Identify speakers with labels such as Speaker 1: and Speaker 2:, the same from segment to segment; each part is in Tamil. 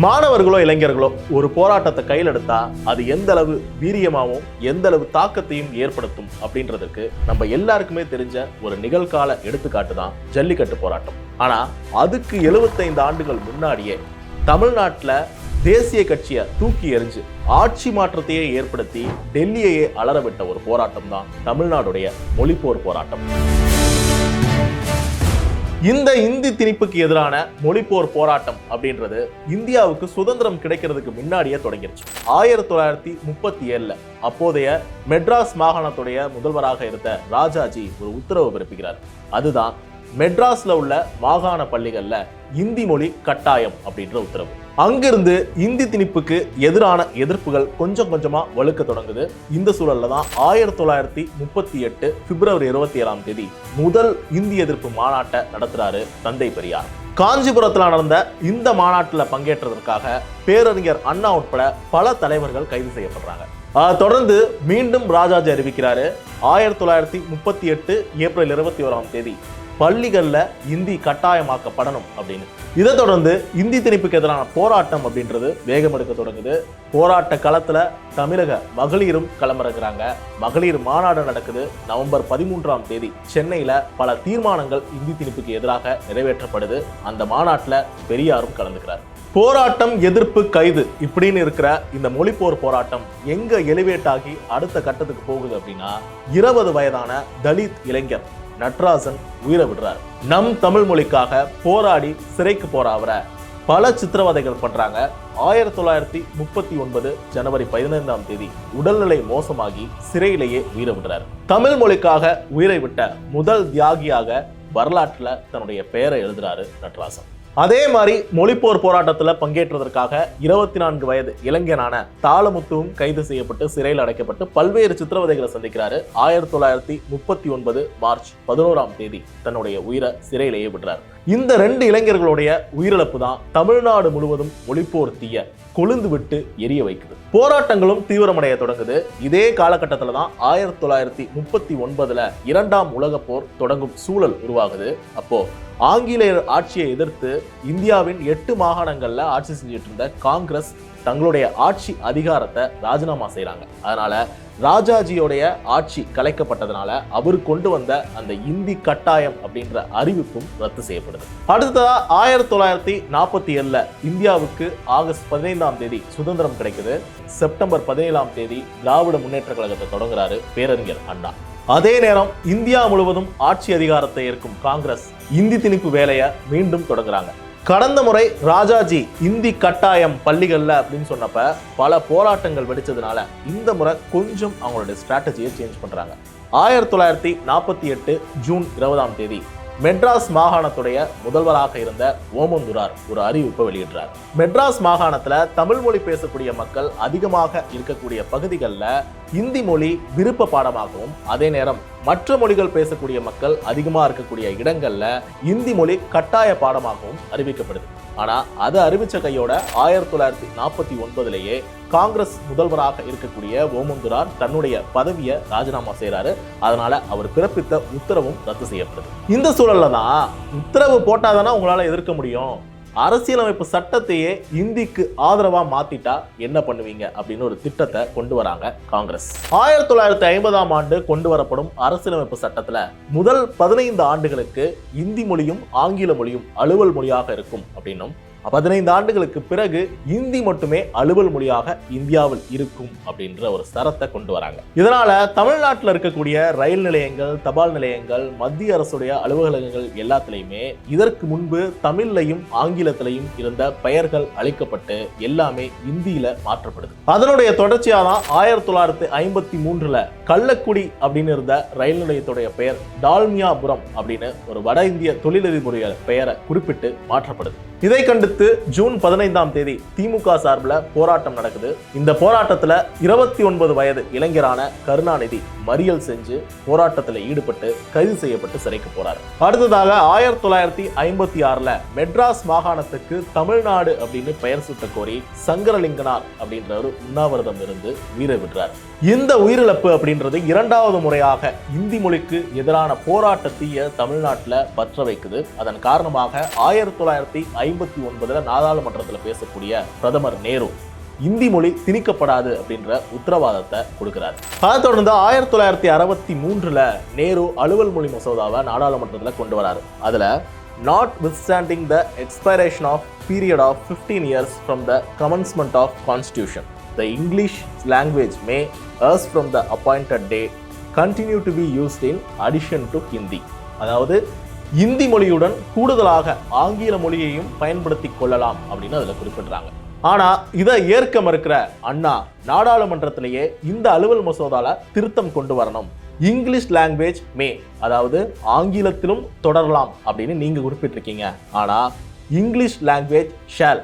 Speaker 1: மாணவர்களோ இளைஞர்களோ ஒரு போராட்டத்தை கையில் எடுத்தா அது எந்த அளவு வீரியமாகவும் எந்த அளவு தாக்கத்தையும் ஏற்படுத்தும் அப்படின்றதுக்கு நம்ம எல்லாருக்குமே தெரிஞ்ச ஒரு நிகழ்கால எடுத்துக்காட்டு தான் ஜல்லிக்கட்டு போராட்டம். ஆனா அதுக்கு 75 ஆண்டுகள் முன்னாடியே தமிழ்நாட்டில் தேசிய கட்சியை தூக்கி எறிஞ்சு ஆட்சி மாற்றத்தையே ஏற்படுத்தி டெல்லியையே அலறவிட்ட ஒரு போராட்டம் தான் தமிழ்நாடுடைய மொழிப்போர் போராட்டம். இந்த இந்தி திணிப்புக்கு எதிரான மொழிப்போர் போராட்டம் அப்படின்றது இந்தியாவுக்கு சுதந்திரம் கிடைக்கிறதுக்கு முன்னாடியே தொடங்கிருச்சு. 1937 அப்போதைய மெட்ராஸ் மாகாணத்துடைய முதல்வராக இருந்த ராஜாஜி ஒரு உத்தரவு பிறப்பிக்கிறார். அதுதான் மெட்ராஸ்ல உள்ள மாகாண பள்ளிகள்ல இந்தி மொழி கட்டாயம் அப்படின்ற உத்தரவு. அங்கிருந்து இந்தி திணிப்புக்கு எதிரான எதிர்ப்புகள் கொஞ்சம் கொஞ்சமா வலுக்க தொடங்குது. இந்த சூழல்ல தான் 1938 பிப்ரவரி 27 முதல் இந்தி எதிர்ப்பு மாநாட்டை நடத்துறாரு தந்தை பெரியார். காஞ்சிபுரத்தில் நடந்த இந்த மாநாட்டில் பங்கேற்றதற்காக பேரறிஞர் அண்ணா உட்பட பல தலைவர்கள் கைது செய்யப்படுறாங்க. தொடர்ந்து மீண்டும் ராஜாஜி அறிவிக்கிறாரு 1938 ஏப்ரல் 21 பள்ளிகள்ல இந்தி கட்டாயமாக்கப்படணும் அப்படின்னு. இதை தொடர்ந்து இந்தி திணிப்புக்கு எதிரான போராட்டம் அப்படின்றது வேகம் எடுக்க தொடங்குது. போராட்ட களத்துல தமிழக மகளிரும் களமிறங்குறாங்க. மகளிர் மாநாடு நடக்குது. நவம்பர் 13 சென்னையில பல தீர்மானங்கள் இந்தி திணிப்புக்கு எதிராக நிறைவேற்றப்படுது. அந்த மாநாட்டுல பெரியாரும் கலந்துக்கிறார். போராட்டம், எதிர்ப்பு, கைது இப்படின்னு இருக்கிற இந்த மொழிப்போர் போராட்டம் எங்க எலிவேட் ஆகி அடுத்த கட்டத்துக்கு போகுது அப்படின்னா 20 வயதான தலித் இளைஞர் நட்ராஜன் உயிரை விடுறார். நம் தமிழ் மொழிக்காக போராடி சிறைக்கு போற அவரை பல சித்திரவதைகள் பண்றாங்க. 1939 ஜனவரி 15 உடல்நிலை மோசமாகி சிறையிலேயே உயிரை விடுறார். தமிழ் மொழிக்காக உயிரை விட்ட முதல் தியாகியாக வரலாற்றுல தன்னுடைய பெயரை எழுதுறாரு நட்ராஜன். அதே மாதிரி மொழிப்போர் போராட்டத்தில் பங்கேற்றதற்காக 24 வயது இளைஞனான தாளமுத்துவும் கைது செய்யப்பட்டு சிறையில் அடைக்கப்பட்டு பல்வேறு சித்திரவதைகளை சந்திக்கிறாரு. 1939 மார்ச் 11 தன்னுடைய உயிரை சிறையிலேயே விடுறார். இந்த 2 இளைஞர்களுடைய உயிரிழப்பு தான் தமிழ்நாடு முழுவதும் மொழிப்போர் தீய கொழுந்து விட்டு எரிய வைக்குது. போராட்டங்களும் தீவிரமடைய தொடங்குது. இதே காலகட்டத்தில் தான் 1939 2ஆம் உலக போர் தொடங்கும் சூழல் உருவாகுது. அப்போ ஆங்கிலேயர் ஆட்சியை எதிர்த்து இந்தியாவின் 8 மாகாணங்கள்ல ஆட்சி செஞ்சுட்டு இருந்த காங்கிரஸ் தங்களுடைய ஆட்சி அதிகாரத்தை ராஜினாமா செய்யறாங்க. அதனால ராஜாஜியோடைய ஆட்சி கலைக்கப்பட்டதுனால அவர் கொண்டு வந்த அந்த இந்தி கட்டாயம் அப்படின்ற அறிவிப்பும் ரத்து செய்யப்படுது. அடுத்ததா 1947 இந்தியாவுக்கு ஆகஸ்ட் 15 சுதந்திரம் கிடைக்குது. செப்டம்பர் 17 திராவிட முன்னேற்ற கழகத்தை தொடங்குறாரு பேரறிஞர் அண்ணா. அதே நேரம் இந்தியா முழுவதும் ஆட்சி அதிகாரத்தை ஏற்கும் காங்கிரஸ் இந்தி திணிப்பு வேலையை மீண்டும் தொடங்குறாங்க. கடந்த முறை ராஜாஜி இந்தி கட்டாயம் பள்ளிகள்ல அப்படின்னு சொன்னப்ப பல போராட்டங்கள் வெடிச்சதுனால இந்த முறை கொஞ்சம் அவங்களுடைய ஸ்ட்ராட்டஜியை சேஞ்ச் பண்றாங்க. 1948 ஜூன் 20 மெட்ராஸ் மாகாணத்துடைய முதல்வராக இருந்த ஓமந்தூரார் ஒரு அறிவிப்பை வெளியிடுறார். மெட்ராஸ் மாகாணத்துல தமிழ் மொழி பேசக்கூடிய மக்கள் அதிகமாக இருக்கக்கூடிய பகுதிகளில் இந்தி மொழி விருப்ப பாடமாகவும், அதே நேரம் மற்ற மொழிகள் பேசக்கூடிய மக்கள் அதிகமாக இருக்கக்கூடிய இடங்கள்ல இந்தி மொழி கட்டாய பாடமாகவும் அறிவிக்கப்படுது. ஆனா அது அறிவிச்ச கையோட 1949 காங்கிரஸ் முதல்வராக இருக்கக்கூடிய ஓமந்தூரார் தன்னுடைய பதவியை ராஜினாமா செய்யறாரு. அதனால அவர் பிறப்பித்த உத்தரவும் ரத்து செய்யப்படுது. இந்த சூழல்ல தான் உத்தரவு போட்டாதானே உங்களால எதிர்க்க முடியும், அரசியலமைப்பு சட்டத்தையே இந்திக்கு ஆதரவா மாத்திட்டா என்ன பண்ணுவீங்க அப்படின்னு ஒரு திட்டத்தை கொண்டு வராங்க காங்கிரஸ். 1950 கொண்டு வரப்படும் அரசியலமைப்பு சட்டத்துல முதல் 15 ஆண்டுகளுக்கு இந்தி மொழியும் ஆங்கில மொழியும் அலுவல் மொழியாக இருக்கும் அப்படின்னும், 15 ஆண்டுகளுக்கு பிறகு இந்தி மட்டுமே அலுவல் மொழியாக இந்தியாவில் இருக்கும் அப்படின்ற ஒரு சரத்தை கொண்டு வராங்க. இதனால தமிழ்நாட்டில் இருக்கக்கூடிய ரயில் நிலையங்கள், தபால் நிலையங்கள், மத்திய அரசுடைய அலுவலகங்கள் எல்லாத்திலையுமே இதற்கு முன்பு தமிழ்லையும் ஆங்கிலத்திலையும் இருந்த பெயர்கள் அளிக்கப்பட்டு எல்லாமே இந்தியில மாற்றப்படுது. அதனுடைய தொடர்ச்சியாக தான் 1953 கள்ளக்குடி அப்படின்னு இருந்த ரயில் நிலையத்துடைய பெயர் டால்மியாபுரம் அப்படின்னு ஒரு வட இந்திய தொழிலதிபருடைய பெயரை குறிப்பிட்டு மாற்றப்படுது. இதை கண்டித்து ஜூன் 15 திமுக சார்பில் போராட்டம் நடக்குது. இந்த போராட்டத்தில் 29 வயது இளைஞரான கருணாநிதி மறியல் செஞ்சு போராட்டத்தில் ஈடுபட்டு கைது செய்யப்பட்டு சிறைக்கு போறாரு. அடுத்ததாக 1956 மெட்ராஸ் மாகாணத்துக்கு தமிழ்நாடு அப்படின்னு பெயர் சூட்ட கோரி சங்கரலிங்கனார் அப்படின்றவர் உண்ணாவிரதம் இருந்து உயிரை விடுறார். இந்த உயிரிழப்பு அப்படின்றது 2வது முறையாக இந்தி மொழிக்கு எதிரான போராட்டத்தைய தமிழ்நாட்டில் பற்ற வைக்குது. அதன் காரணமாக 1959 என்பதில் நாடாளுமன்றத்தில் பேசக்கூடிய பிரதமர் நேரு இந்தி மொழி திணிக்கப்படாது அப்படின்ற உத்தரவாதத்தை கொடுக்கிறார். அதை தொடர்ந்து 1963 நேரு அலுவல் மொழி மசோதாவை நாடாளுமன்றத்தில் கொண்டு வராரு. அதுல notwithstanding the expiration of period of 15 years from the commencement of constitution, the English language may, as from the appointed date, continue to be used in addition to Hindi. அதாவது இந்தி மொழியுடன் கூடுதலாக ஆங்கில மொழியையும் பயன்படுத்தி கொள்ளலாம் அப்படின்னு அதில் குறிப்பிடுறாங்க. ஆனா இதை ஏற்க மறுக்கிற அண்ணா நாடாளுமன்றத்திலேயே இந்த அலுவல் மசோதால திருத்தம் கொண்டு வரணும், இங்கிலீஷ் லாங்குவேஜ் மே, அதாவது ஆங்கிலத்திலும் தொடரலாம் அப்படின்னு நீங்க குறிப்பிட்டிருக்கீங்க, ஆனா இங்கிலீஷ் லாங்குவேஜ் ஷால்,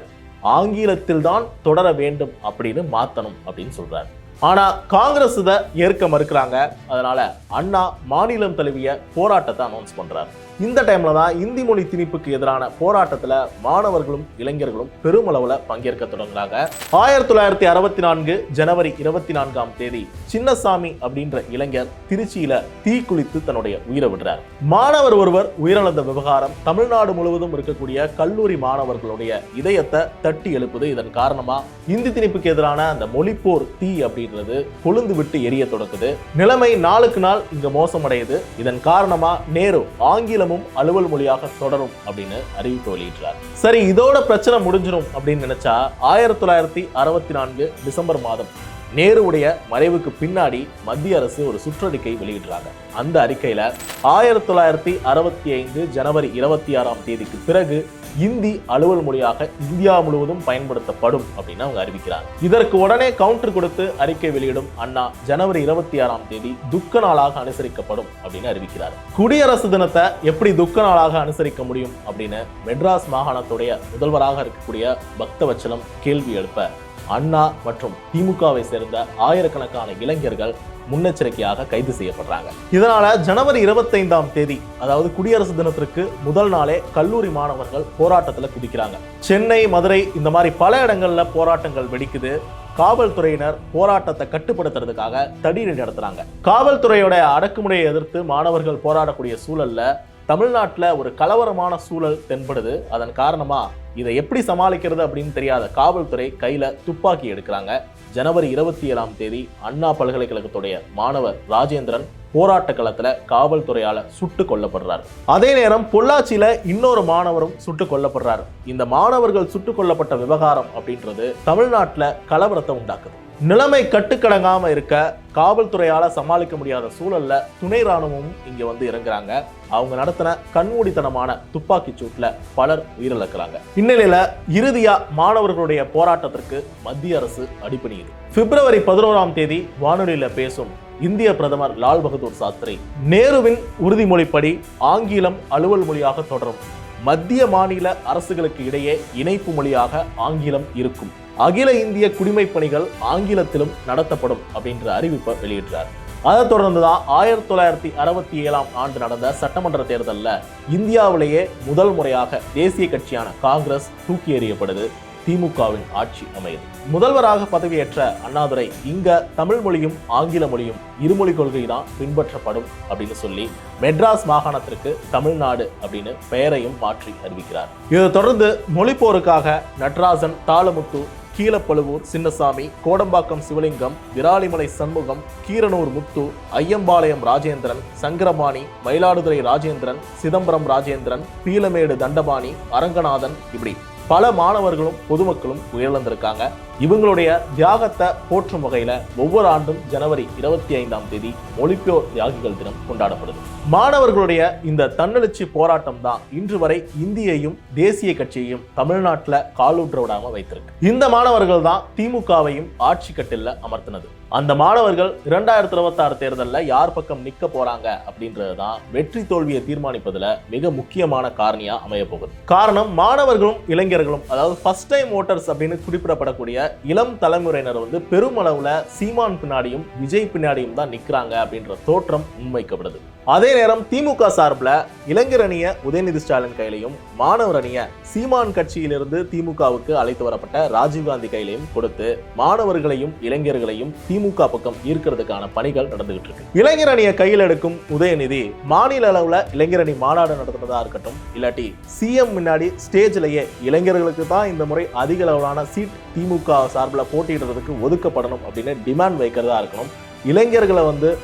Speaker 1: ஆங்கிலத்தில் தான் தொடர வேண்டும் அப்படின்னு மாத்தணும் அப்படின்னு சொல்றாரு. ஆனா காங்கிரஸ் இதை ஏற்க மறுக்கிறாங்க. அதனால அண்ணா மாநிலம் தழுவிய போராட்டத்தை அனௌன்ஸ் பண்றாரு. இந்த டைம்ல தான் இந்தி மொழி திணிப்புக்கு எதிரான போராட்டத்துல மாணவர்களும் இளைஞர்களும் பெருமளவுல பங்கேற்க தொடங்குறாங்க. 1964 ஜனவரி 24 சின்னசாமி அப்படின்ற இளைஞர் திருச்சியில தீக்குளித்து தன்னுடைய உயிரை விடுறார். மாணவர் ஒருவர் உயிரிழந்த விவகாரம் தமிழ்நாடு முழுவதும் இருக்கக்கூடிய கல்லூரி மாணவர்களுடைய இதயத்தை தட்டி எழுப்புது. இதன் காரணமா இந்தி திணிப்புக்கு எதிரான அந்த மொழிப்போர் தீ அப்படின்றது கொழுந்து விட்டு எரிய தொடங்குது. நிலைமை நாளுக்கு நாள் இங்க மோசமடையுது. இதன் காரணமா நேரு ஆங்கிலம் அலுவல் மொழியாக தொடரும் அப்படின்னு அறிவிப்பு வெளியிட்டார். சரி, இதோட பிரச்சனை முடிஞ்சிடும் அப்படின்னு நினைச்சா 1964 டிசம்பர் மாதம் நேருவுடைய மறைவுக்கு பின்னாடி மத்திய அரசு ஒரு சுற்றறிக்கை வெளியிடுறாங்க. அந்த அறிக்கையில 1965 ஜனவரி 26 பிறகு இந்தி அலுவல் மொழியாக இந்தியா முழுவதும் பயன்படுத்தப்படும் அப்படின்னு அவங்க அறிவிக்கிறார். இதற்கு உடனே கவுண்டர் கொடுத்து அறிக்கை வெளியிடும் அண்ணா ஜனவரி 26 துக்க நாளாக அனுசரிக்கப்படும் அப்படின்னு அறிவிக்கிறார். குடியரசு தினத்தை எப்படி துக்க நாளாக அனுசரிக்க முடியும் அப்படின்னு மெட்ராஸ் மாகாணத்துடைய முதல்வராக இருக்கக்கூடிய பக்தவச்சலம் கேள்வி எழுப்ப அண்ணா மற்றும் திமுகவை சேர்ந்த ஆயிரக்கணக்கான இளைஞர்கள் முன்னெச்சரிக்கையாக கைது செய்யப்படுறாங்க. இதனால ஜனவரி 25 அதாவது குடியரசு தினத்திற்கு முதல் நாளே கல்லூரி மாணவர்கள் போராட்டத்தில் குதிக்கிறாங்க. சென்னை, மதுரை இந்த மாதிரி பல இடங்கள்ல போராட்டங்கள் வெடிக்குது. காவல்துறையினர் போராட்டத்தை கட்டுப்படுத்துறதுக்காக தடியடி நடத்துறாங்க. காவல்துறையோட அடக்குமுறையை எதிர்த்து மாணவர்கள் போராடக்கூடிய சூழல்ல தமிழ்நாட்டில் ஒரு கலவரமான சூழல் தென்படுது. அதன் காரணமா இதை எப்படி சமாளிக்கிறது அப்படின்னு தெரியாத காவல்துறை கையில துப்பாக்கி எடுக்கிறாங்க. ஜனவரி 27 அண்ணா பல்கலைக்கழகத்துடைய மாணவர் ராஜேந்திரன் போராட்ட களத்துல காவல்துறையால சுட்டு கொல்லப்படுறார். அதே நேரம் பொள்ளாச்சியில இன்னொரு மாணவரும் சுட்டு கொல்லப்படுறார். இந்த மாணவர்கள் சுட்டு கொல்லப்பட்ட விவகாரம் அப்படின்றது தமிழ்நாட்டுல கலவரத்தை உண்டாக்குது. நிலைமை கட்டுக்கடங்காம இருக்க காவல்துறையால சமாளிக்க முடியாத சூழல்ல துணை ராணுவமும் இங்க வந்து இறங்குறாங்க. அவங்க நடத்தின கண்மூடித்தனமான துப்பாக்கி சூட்ல பலர் உயிரிழக்கிறாங்க. இந்நிலையில இறுதியா மாணவர்களுடைய போராட்டத்திற்கு மத்திய அரசு அடிபணியுது. பிப்ரவரி 11 வானொலியில பேசும் இந்திய பிரதமர் லால் பகதூர் சாஸ்திரி நேருவின் உறுதிமொழிப்படி ஆங்கிலம் அலுவல் மொழியாக தொடரும், மத்திய மாநில அரசுகளுக்கு இடையே இணைப்பு மொழியாக ஆங்கிலம் இருக்கும், அகில இந்திய குடிமைப் பணிகள் ஆங்கிலத்திலும் நடத்தப்படும் அப்படின்ற அறிவிப்பை வெளியிட்டார். அதை தொடர்ந்துதான் 1967 நடந்த சட்டமன்ற தேர்தலில் இந்தியாவிலேயே முதல் முறையாக தேசிய கட்சியான காங்கிரஸ் தூக்கி எறியப்படுது. திமுகவின் ஆட்சி அமையுது. முதல்வராக பதவியேற்ற அண்ணாதுரை இங்க தமிழ் மொழியும் ஆங்கில மொழியும் இருமொழி கொள்கை தான் பின்பற்றப்படும் அப்படின்னு சொல்லி மெட்ராஸ் மாகாணத்திற்கு தமிழ்நாடு அப்படின்னு பெயரையும் மாற்றி அறிவிக்கிறார். இதை தொடர்ந்து மொழிப்போருக்காக நடராஜன், தாளமுத்து, கீழப்பழுவூர் சின்னசாமி, கோடம்பாக்கம் சிவலிங்கம், விராலிமலை சண்முகம், கீரனூர் முத்து, ஐயம்பாளையம் ராஜேந்திரன், சங்கரபாணி, மயிலாடுதுறை ராஜேந்திரன், சிதம்பரம் ராஜேந்திரன், பீலமேடு தண்டபாணி, அரங்கநாதன், இப்படி பல மாணவர்களும் பொதுமக்களும் உயிரிழந்திருக்காங்க. இவங்களுடைய தியாகத்தை போற்றும் வகையில ஒவ்வொரு ஆண்டும் ஜனவரி 25 மொழிப்போர் தியாகிகள் தினம் கொண்டாடப்படுது. மாணவர்களுடைய இந்த தன்னெழுச்சி போராட்டம் தான் இன்று வரை இந்தியையும் தேசிய கட்சியையும் தமிழ்நாட்டில் காலூன்ற விடாம வைத்திருக்கு. இந்த மாணவர்கள் தான் திமுகவையும் ஆட்சி கட்டில அமர்த்தினது. அந்த மாணவர்கள் 2026 தேர்தலில் யார் பக்கம் நிக்க போறாங்க அப்படின்றதுதான் வெற்றி தோல்வியை தீர்மானிப்பதுல மிக முக்கியமான காரணியா அமைய போகுது. காரணம், மாணவர்களும் இளைஞர்களும், அதாவது ஃபர்ஸ்ட் டைம் ஓட்டர்ஸ் அப்படின்னு குறிப்பிடப்படக்கூடிய இளம் தலைமுறையினர் வந்து பெருமளவுல சீமான் பின்னாடியும் விஜய் பின்னாடியும் தான் நிக்கிறாங்க அப்படின்ற தோற்றம் முன்வைக்கப்படுது. அதே நேரம் திமுக சார்பில் இளைஞர் அணிய உதயநிதி ஸ்டாலின் கையிலையும், மாணவர் அணிய சீமான் கட்சியிலிருந்து திமுகவுக்கு அழைத்து வரப்பட்ட ராஜீவ்காந்தி கையிலையும் கொடுத்து மாணவர்களையும் இளைஞர்களையும் திமுக பக்கம் ஈர்க்கிறதுக்கான பணிகள் நடந்துகிட்டு இருக்கு. இளைஞர் அணியை கையில் எடுக்கும் உதயநிதி மாநில அளவுல இளைஞரணி மாநாடு நடத்துறதா இருக்கட்டும், இல்லாட்டி சிஎம் முன்னாடி ஸ்டேஜ்லயே இளைஞர்களுக்கு தான் இந்த முறை அதிக அளவிலான சீட் திமுக சார்பில் போட்டியிடுறதுக்கு ஒதுக்கப்படணும் அப்படின்னு டிமாண்ட் வைக்கிறதா இருக்கணும், இளைஞர்களை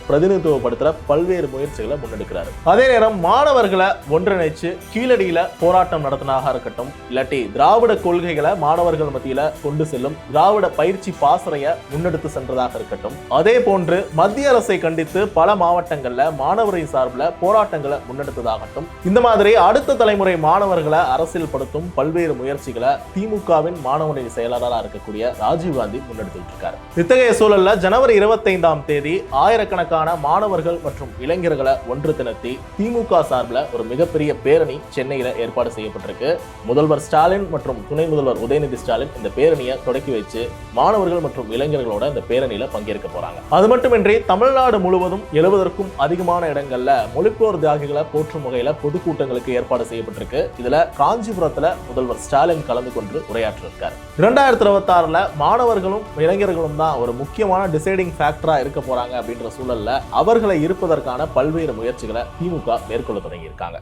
Speaker 1: பிரதிநிதித்துவப்படுத்துற பல்வேறு முயற்சிகளை முன்னெடுக்கிறாரு. அதே நேரம் மாணவர்களை ஒன்றிணைச்சு கீழடியில போராட்டம் நடத்தினாக இருக்கட்டும், இல்லாட்டி திராவிட கொள்கைகளை மாணவர்கள் மத்தியில கொண்டு செல்லும் திராவிட பயிற்சி பாசறைய முன்னெடுத்து சென்றதாக இருக்கட்டும், அதே போன்று மத்திய அரசை கண்டித்து பல மாவட்டங்கள்ல மாணவரின் சார்பில் போராட்டங்களை முன்னெடுத்ததாகட்டும், இந்த மாதிரி அடுத்த தலைமுறை மாணவர்களை அரசியல் படுத்தும் பல்வேறு முயற்சிகளை திமுகவின் மாணவரின் செயலாளராக இருக்கக்கூடிய ராஜீவ்காந்தி முன்னெடுத்துட்டு இருக்காரு. இத்தகைய சூழல்ல ஜனவரி 25 தேதி ஆயிரக்கணக்கான மாணவர்கள் மற்றும் இளைஞர்களை ஒன்று திரட்டி திமுக சார்பில் ஒரு மிகப்பெரிய பேரணி சென்னையில ஏற்பாடு செய்யப்பட்டிருக்கு. முதல்வர் ஸ்டாலின் மற்றும் துணை முதல்வர் உதயநிதி ஸ்டாலின் இந்த பேரணியை தொடக்கி வச்சு மாணவர்கள் மற்றும் இளைஞர்களோட இந்த பேரணியில பங்கேற்க போறாங்க. அது மட்டுமின்றி தமிழ்நாடு முழுவதும் 70க்கும் அதிகமான இடங்கள்ல மொழிப்போர் தியாகிகளை போற்றும் வகையில பொதுக்கூட்டங்களுக்கு ஏற்பாடு செய்யப்பட்டிருக்கு. இதுல காஞ்சிபுரத்துல முதல்வர் ஸ்டாலின் கலந்து கொண்டு உரையாற்ற இருக்காரு. 2026 மாணவர்களும் இளைஞர்களும் தான் ஒரு முக்கியமான டிசைடிங் ஃபேக்டரா இருக்க போறாங்க அப்படின்ற சூழல்ல அவர்களை இருப்பதற்கான பல்வேறு முயற்சிகளை திமுக மேற்கொள்ள தொடங்கி இருக்காங்க.